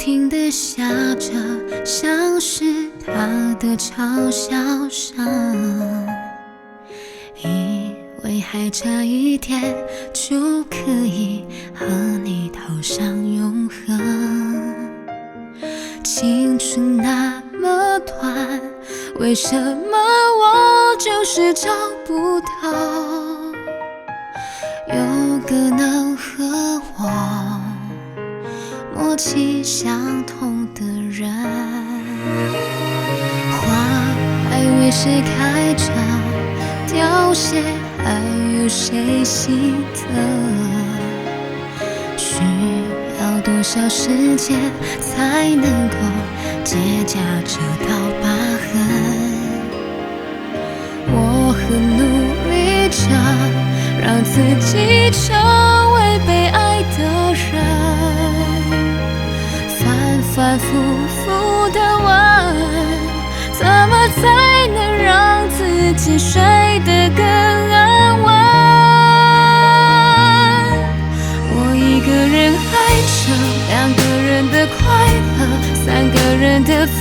停地下着，像是他的嘲笑声，以为还差一点就可以和你头上永恒。青春那么短，为什么我就是找不到有个能和我默契相同的人？花还为谁开着，凋谢还有谁记得？需要多少时间才能够结痂这道疤痕？我很努力着，让自己成为被爱的人，反反复复地问，怎么才能让自己睡得更安稳？我一个人爱着，两个人的快乐，三个人的复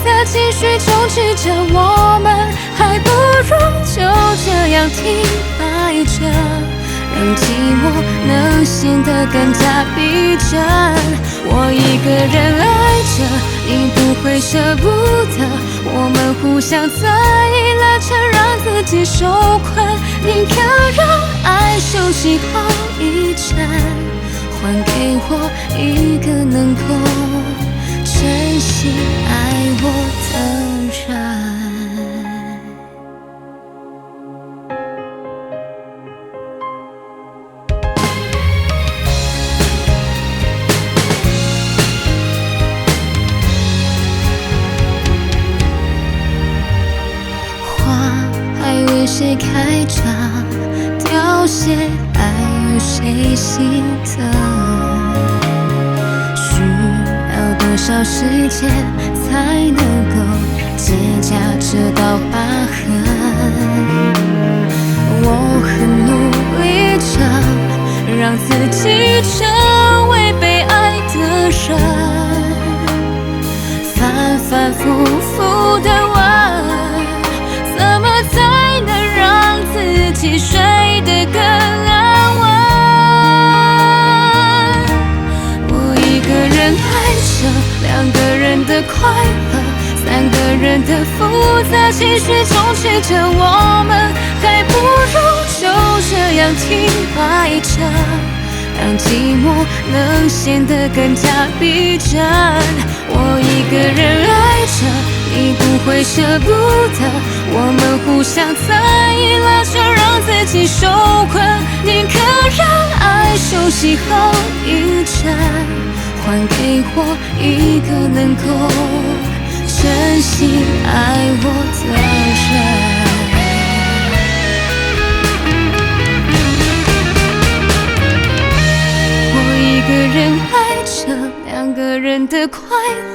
杂情绪充斥着我们，还不如就这样停摆着，让寂寞能显得更加逼真。我一个人爱着，你不会舍不得，我们互相在意拉扯，让自己受困，宁可让爱休息后遗症，还给我一个能够真心爱我的人。为谁开着，凋谢还有谁心疼？需要多少时间才能够结痂这道疤痕？我很努力着，让自己成为被爱的人，反反复复地问，怎么才能让自己睡得更安稳？我一个人爱着，两个人的快乐，三个人的复杂情绪充斥着我们，还不如就这样停摆着，让寂寞能显得更加逼真。我一个人爱着，你不会舍不得，我们互相在意拉扯，让自己受困，宁可让爱休息后遗症，还给我一个能够真心爱我的人。一个人爱着，两个人的快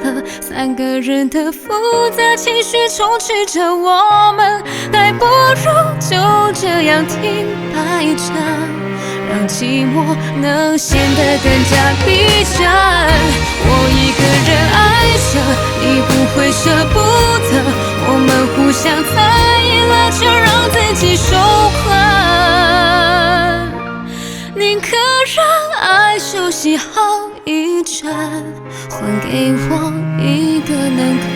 乐，三个人的复杂情绪充斥着我们，还不如就这样停摆着，让寂寞能显得更加逼真。我一个人爱着，你不会舍不得，我们互相在意拉扯，让自己受困，宁可让爱休息后遗症，还给我一个能够